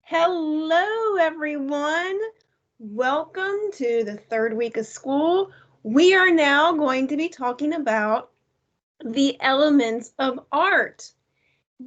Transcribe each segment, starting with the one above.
Hello, everyone. Welcome to the third week of school. We are now going to be talking about the elements of art.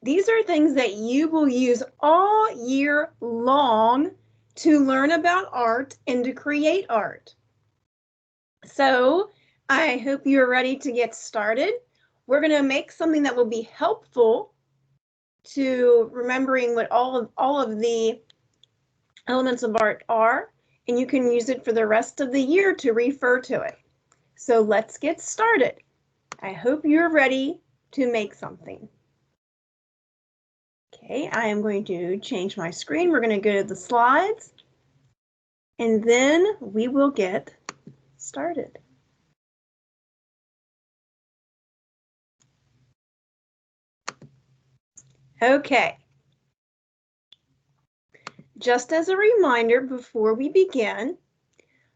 These are things that you will use all year long to learn about art and to create art. So I hope you're ready to get started. We're going to make something that will be helpful to remembering what all of the elements of art are, and you can use it for the rest of the year to refer to it. So let's get started. I hope you're ready to make something. Okay, I am going to change my screen. We're going to go to the slides, and then we will get started. Okay. Just as a reminder before we begin,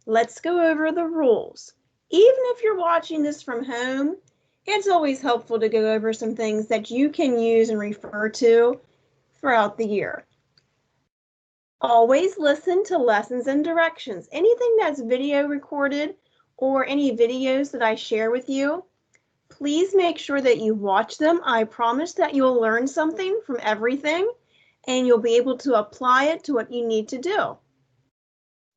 let's go over the rules. Even if you're watching this from home, it's always helpful to go over some things that you can use and refer to throughout the year. Always listen to lessons and directions. Anything that's video recorded or any videos that I share with you, please make sure that you watch them. I promise that you'll learn something from everything and you'll be able to apply it to what you need to do.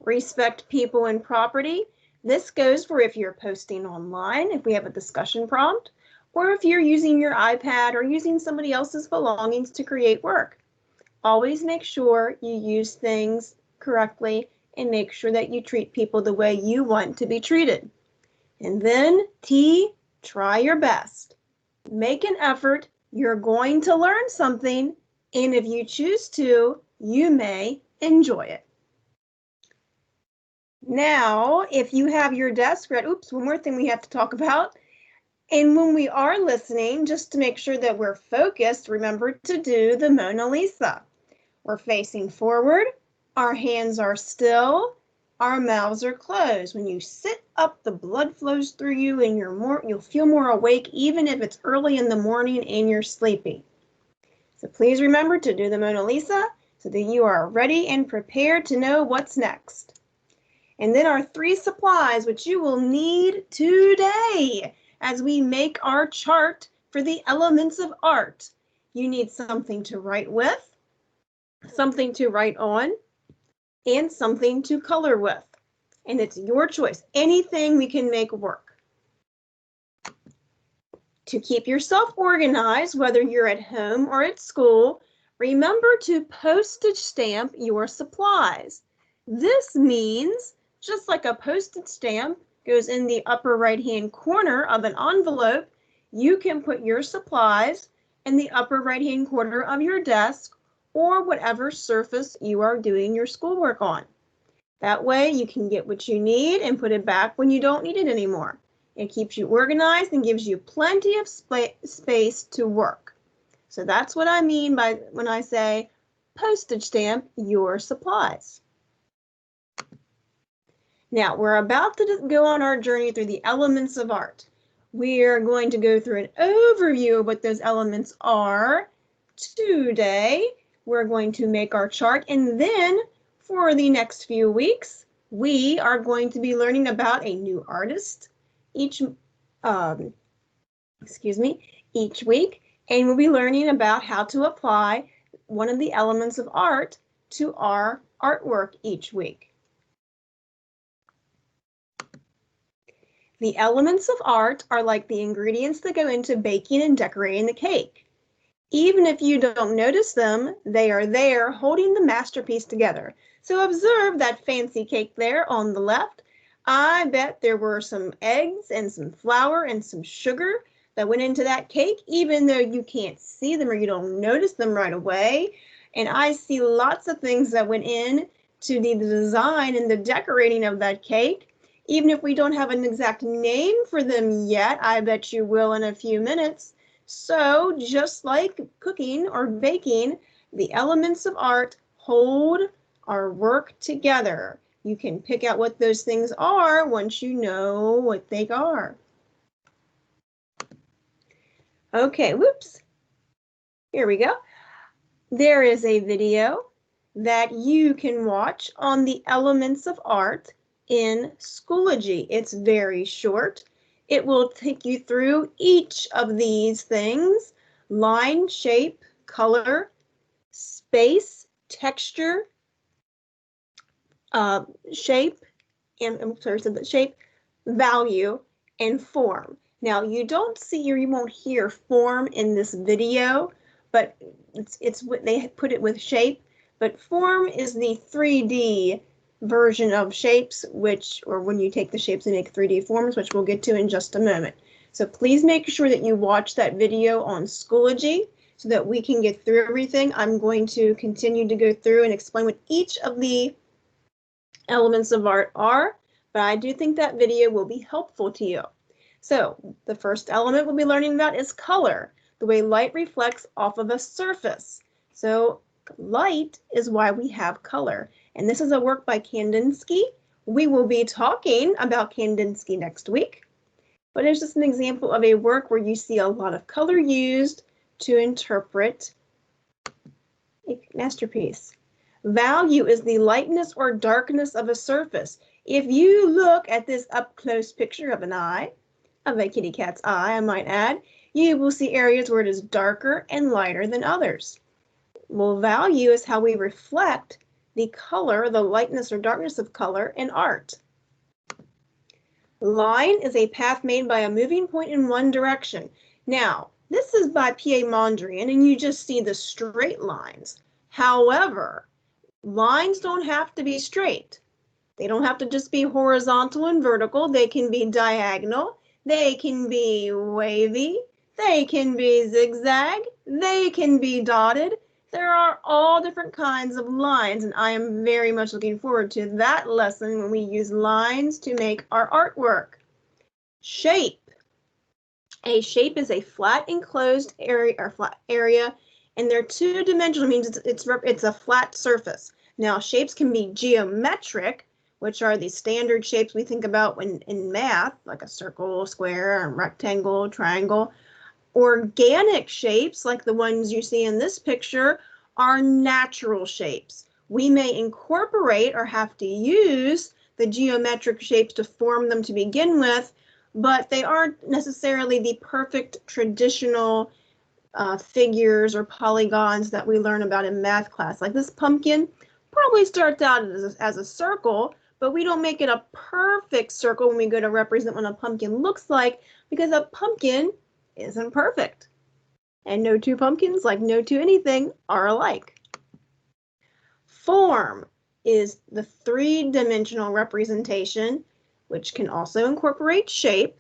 Respect people and property. This goes for if you're posting online, if we have a discussion prompt, or if you're using your iPad or using somebody else's belongings to create work. Always make sure you use things correctly and make sure that you treat people the way you want to be treated. And then T, try your best. Make an effort. You're going to learn something, and if you choose to, you may enjoy it. Now, if you have your desk ready, one more thing we have to talk about. And when we are listening, just to make sure that we're focused, remember to do the Mona Lisa. We're facing forward, our hands are still, our mouths are closed. When you sit up, the blood flows through you and you'll feel more awake even if it's early in the morning and you're sleepy. So please remember to do the Mona Lisa so that you are ready and prepared to know what's next. And then our 3 supplies, which you will need today as we make our chart for the elements of art. You need something to write with, something to write on, and something to color with. And it's your choice. Anything we can make work. To keep yourself organized, whether you're at home or at school, remember to postage stamp your supplies. This means, just like a postage stamp goes in the upper right-hand corner of an envelope, you can put your supplies in the upper right-hand corner of your desk or whatever surface you are doing your schoolwork on. That way you can get what you need and put it back when you don't need it anymore. It keeps you organized and gives you plenty of space to work. So that's what I mean by when I say postage stamp your supplies. Now, we're about to go on our journey through the elements of art. We are going to go through an overview of what those elements are today. We're going to make our chart, and then for the next few weeks, we are going to be learning about a new artist each week, and we'll be learning about how to apply one of the elements of art to our artwork each week. The elements of art are like the ingredients that go into baking and decorating the cake. Even if you don't notice them, they are there holding the masterpiece together. So observe that fancy cake there on the left. I bet there were some eggs and some flour and some sugar that went into that cake, even though you can't see them or you don't notice them right away. And I see lots of things that went in to the design and the decorating of that cake. Even if we don't have an exact name for them yet, I bet you will in a few minutes. So just like cooking or baking, the elements of art hold our work together. You can pick out what those things are once you know what they are. Okay, whoops. Here we go. There is a video that you can watch on the Elements of Art in Schoology. It's very short. It will take you through each of these things: line, shape, color, space, texture, shape, and I'm sorry, so the shape, value, and form. Now you don't see or you won't hear form in this video, but it's what they put it with shape. But form is the 3D version of shapes, which, or when you take the shapes and make 3D forms, which we'll get to in just a moment. So please make sure that you watch that video on Schoology so that we can get through everything. I'm going to continue to go through and explain what each of the elements of art are, but I do think that video will be helpful to you. So the first element we'll be learning about is color, the way light reflects off of a surface. So light is why we have color. And this is a work by Kandinsky. We will be talking about Kandinsky next week, but it's just an example of a work where you see a lot of color used to interpret a masterpiece. Value is the lightness or darkness of a surface. If you look at this up-close picture of an eye, of a kitty cat's eye, I might add, you will see areas where it is darker and lighter than others. Well, value is how we reflect the color, the lightness or darkness of color in art. Line is a path made by a moving point in one direction. Now, this is by P.A. Mondrian, and you just see the straight lines. However, lines don't have to be straight. They don't have to just be horizontal and vertical. They can be diagonal. They can be wavy. They can be zigzag. They can be dotted. There are all different kinds of lines, and I am very much looking forward to that lesson when we use lines to make our artwork. Shape. A shape is a flat enclosed area or flat area, and they're two-dimensional, means it's a flat surface. Now, shapes can be geometric, which are the standard shapes we think about when in math, like a circle, square, a rectangle, triangle. Organic shapes, like the ones you see in this picture, are natural shapes. We may incorporate or have to use the geometric shapes to form them to begin with, but they aren't necessarily the perfect traditional figures or polygons that we learn about in math class. Like this pumpkin probably starts out as a circle, but we don't make it a perfect circle when we go to represent what a pumpkin looks like, because a pumpkin isn't perfect. And no two pumpkins, like no two anything, are alike. Form is the three-dimensional representation, which can also incorporate shape,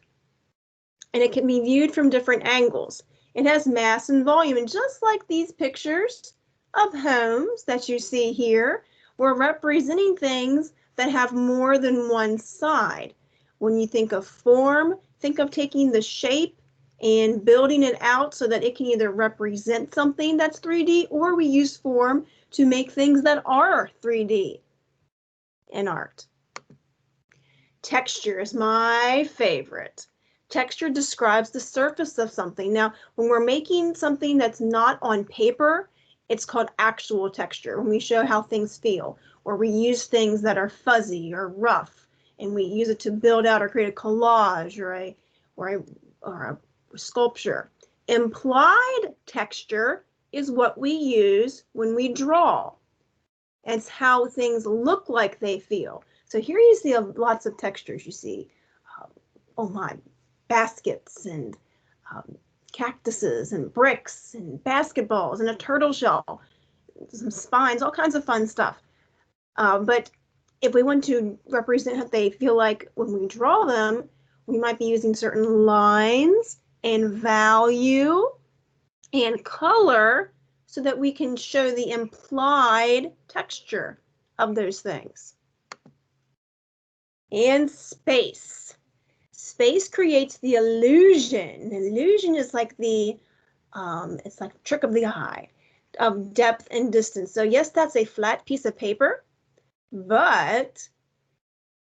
and it can be viewed from different angles. It has mass and volume, and just like these pictures of homes that you see here, we're representing things that have more than one side. When you think of form, think of taking the shape and building it out so that it can either represent something that's 3D, or we use form to make things that are 3D in art. Texture is my favorite. Texture describes the surface of something. Now, when we're making something that's not on paper, it's called actual texture, when we show how things feel, or we use things that are fuzzy or rough, and we use it to build out or create a collage or a sculpture. Implied texture is what we use when we draw. It's how things look like they feel. So here you see lots of textures. You see, oh my, baskets and cactuses and bricks and basketballs and a turtle shell, some spines, all kinds of fun stuff. But if we want to represent how they feel like when we draw them, we might be using certain lines and value and color so that we can show the implied texture of those things. And space. Space creates the illusion. The illusion is like the, it's like a trick of the eye, of depth and distance. So yes, that's a flat piece of paper, but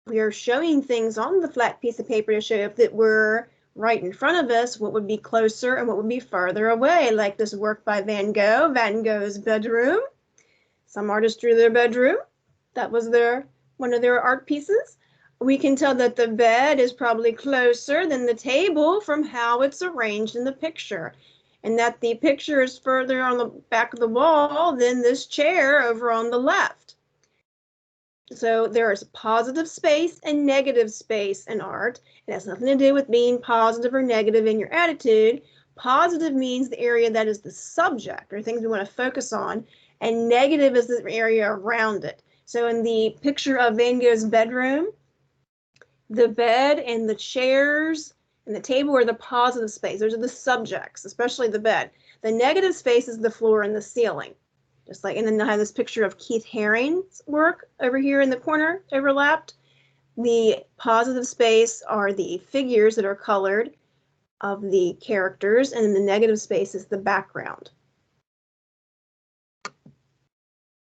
we are showing things on the flat piece of paper to show if that we're right in front of us, what would be closer and what would be farther away, like this work by Van Gogh, Van Gogh's bedroom. Some artists drew their bedroom. That was one of their art pieces. We can tell that the bed is probably closer than the table from how it's arranged in the picture, and that the picture is further on the back of the wall than this chair over on the left. So there is positive space and negative space in art. It has nothing to do with being positive or negative in your attitude. Positive means the area that is the subject or things we want to focus on, and negative is the area around it. So in the picture of Van Gogh's bedroom, the bed and the chairs and the table are the positive space. Those are the subjects, especially the bed. The negative space is the floor and the ceiling. Just like, and then I have this picture of Keith Haring's work over here in the corner, overlapped. The positive space are the figures that are colored of the characters, and then the negative space is the background.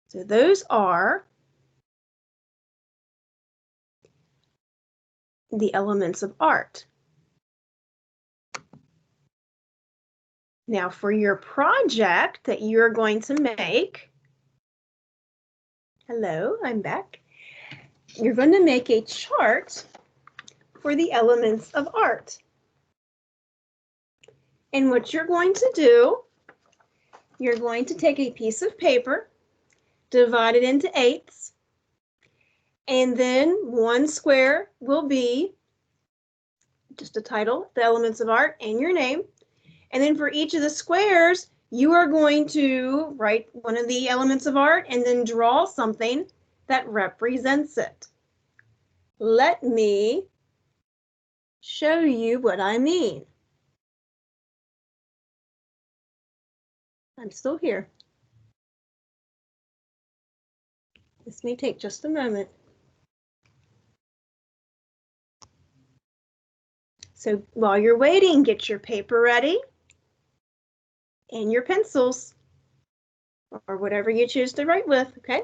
So those are the elements of art. Now for your project that you're going to make, hello, I'm back. You're going to make a chart for the elements of art. And what you're going to do, you're going to take a piece of paper, divide it into eighths, and then one square will be just a title, the elements of art, and your name. And then for each of the squares, you are going to write one of the elements of art and then draw something that represents it. Let me show you what I mean. I'm still here. This may take just a moment. So while you're waiting, get your paper ready and your pencils or whatever you choose to write with, okay?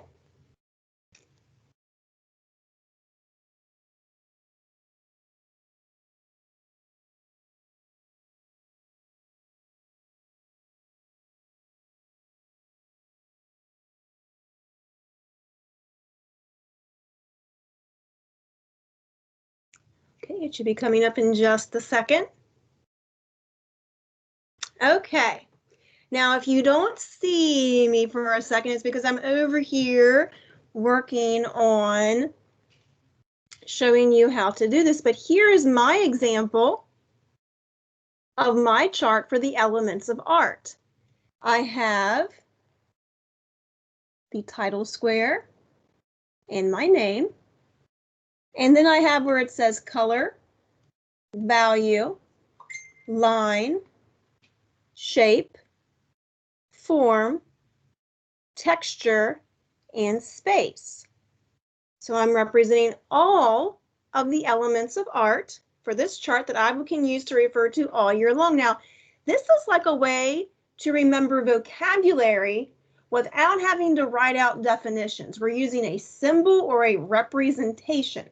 Okay, it should be coming up in just a second. Okay, now if you don't see me for a second, it's because I'm over here working on showing you how to do this. But here is my example of my chart for the elements of art. I have the title square and my name. And then I have where it says color, value, line, shape, form, texture, and space. So I'm representing all of the elements of art for this chart that I can use to refer to all year long. Now, this is like a way to remember vocabulary without having to write out definitions. We're using a symbol or a representation,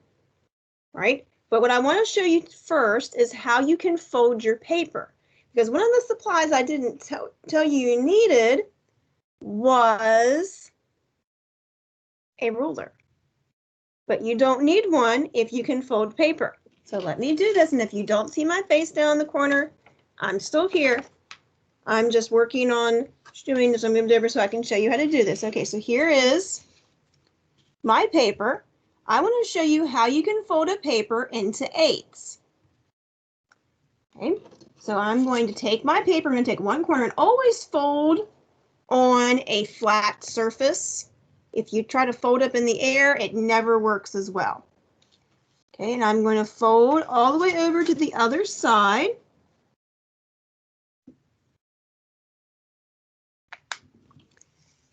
right? But what I want to show you first is how you can fold your paper. Because one of the supplies I didn't tell you needed was a ruler. But you don't need one if you can fold paper. So let me do this, and if you don't see my face down in the corner, I'm still here. I'm just working on doing this. I moved over so I can show you how to do this. Okay, so here is my paper. I want to show you how you can fold a paper into eighths. Okay, so I'm going to take my paper, I'm going to take one corner and always fold on a flat surface. If you try to fold up in the air, it never works as well. Okay, and I'm going to fold all the way over to the other side.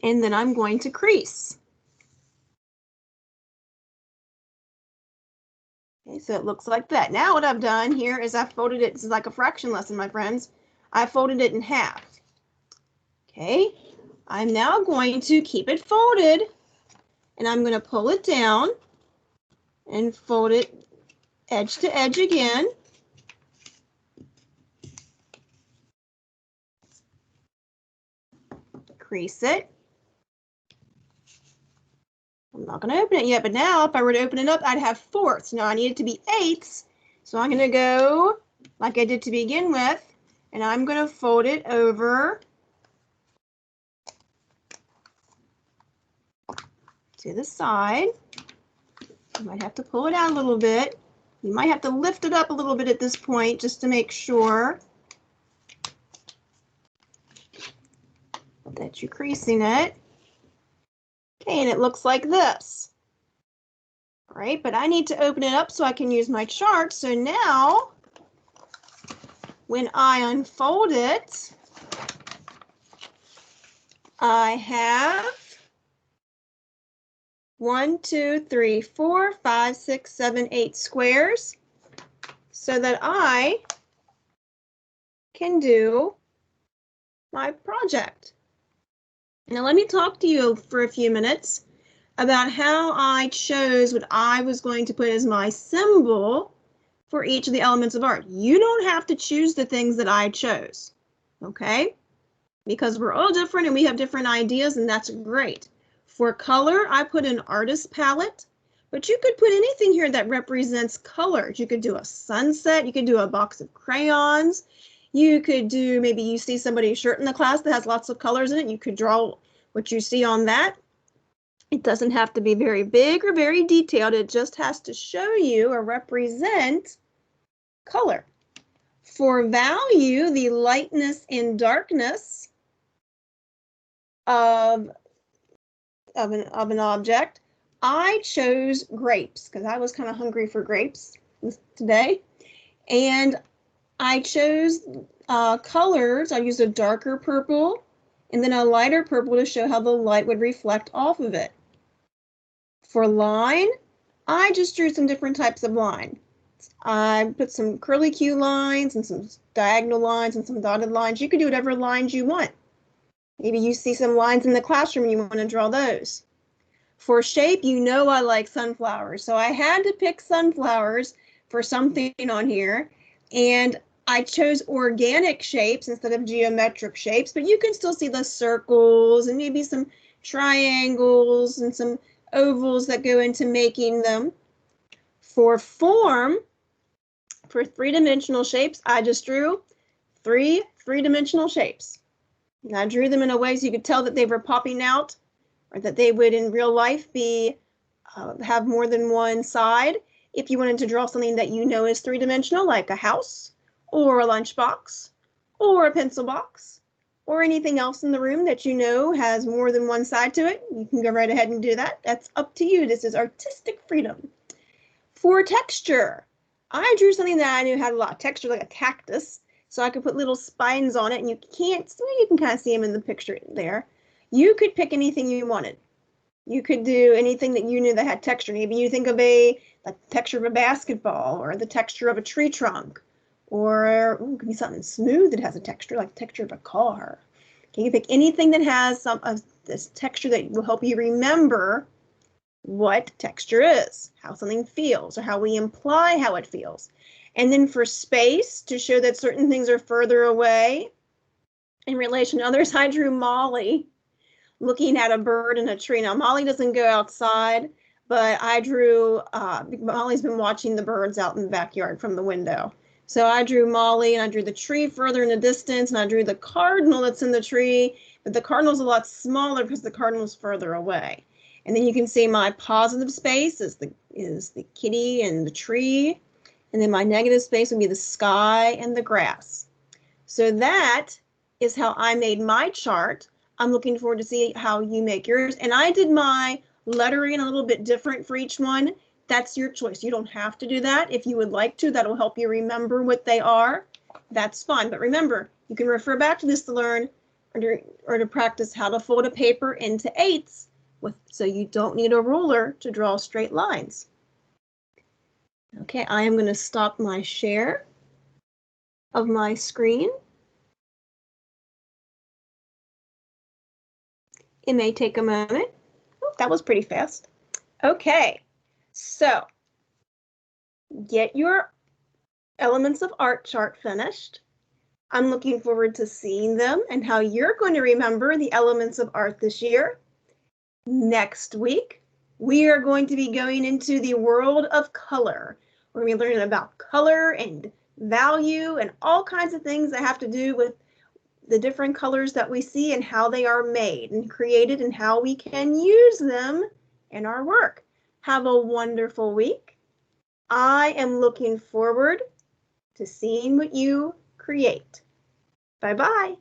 And then I'm going to crease. Okay, so it looks like that. Now what I've done here is I've folded it, this is like a fraction lesson, my friends. I folded it in half. Okay, I'm now going to keep it folded, and I'm going to pull it down and fold it edge to edge again. Crease it. I'm not going to open it yet, but now if I were to open it up, I'd have fourths. Now I need it to be eighths, so I'm going to go like I did to begin with, and I'm going to fold it over to the side. You might have to pull it out a little bit. You might have to lift it up a little bit at this point just to make sure that you're creasing it. Okay, and it looks like this. All right, but I need to open it up so I can use my chart. So now, when I unfold it, I have 1, 2, 3, 4, 5, 6, 7, 8 squares so that I can do my project. Now let me talk to you for a few minutes about how I chose what I was going to put as my symbol for each of the elements of art. You don't have to choose the things that I chose, okay? Because we're all different and we have different ideas, and that's great. For color, I put an artist palette, but you could put anything here that represents colors. You could do a sunset, you could do a box of crayons, you could do, maybe you see somebody's shirt in the class that has lots of colors in it, you could draw what you see on that. It doesn't have to be very big or very detailed, it just has to show you or represent color. For value, the lightness and darkness of an object, I chose grapes because I was kind of hungry for grapes today. And I chose colors. I used a darker purple and then a lighter purple to show how the light would reflect off of it. For line, I just drew some different types of line. I put some curly Q lines and some diagonal lines and some dotted lines. You could do whatever lines you want. Maybe you see some lines in the classroom and you want to draw those. For shape, you know I like sunflowers, so I had to pick sunflowers for something on here, and I chose organic shapes instead of geometric shapes, but you can still see the circles and maybe some triangles and some ovals that go into making them. For form, for three-dimensional shapes, I just drew three-dimensional shapes. And I drew them in a way so you could tell that they were popping out, or that they would in real life be have more than one side. If you wanted to draw something that you know is three-dimensional, like a house or a lunchbox or a pencil box or anything else in the room that you know has more than one side to it, you can go right ahead and do that. That's up to you. This is artistic freedom. For texture, I drew something that I knew had a lot of texture, like a cactus, so I could put little spines on it, and you can kind of see them in the picture there. You could pick anything you wanted. You could do anything that you knew that had texture. Maybe you think of the texture of a basketball or the texture of a tree trunk, or it could be something smooth that has a texture, like the texture of a car. Okay, you pick anything that has some of this texture that will help you remember what texture is, how something feels, or how we imply how it feels. And then for space, to show that certain things are further away in relation to others, I drew Molly looking at a bird in a tree. Now, Molly doesn't go outside, but I drew, Molly's been watching the birds out in the backyard from the window. So I drew Molly, and I drew the tree further in the distance, and I drew the cardinal that's in the tree, but the cardinal's a lot smaller because the cardinal's further away. And then you can see my positive space is the kitty and the tree, and then my negative space would be the sky and the grass. So that is how I made my chart. I'm looking forward to see how you make yours. And I did my lettering a little bit different for each one. That's your choice. You don't have to do that. If you would like to, that'll help you remember what they are. That's fine. But remember, you can refer back to this to learn or to practice how to fold a paper into eighths, so you don't need a ruler to draw straight lines. Okay, I am going to stop my share of my screen. It may take a moment. Oh, that was pretty fast. Okay, so get your elements of art chart finished. I'm looking forward to seeing them and how you're going to remember the elements of art this year. Next week, We are going to be going into the world of color. We're going to be learning about color and value and all kinds of things that have to do with the different colors that we see and how they are made and created and how we can use them in our work. Have a wonderful week. I am looking forward to seeing what you create. Bye-bye.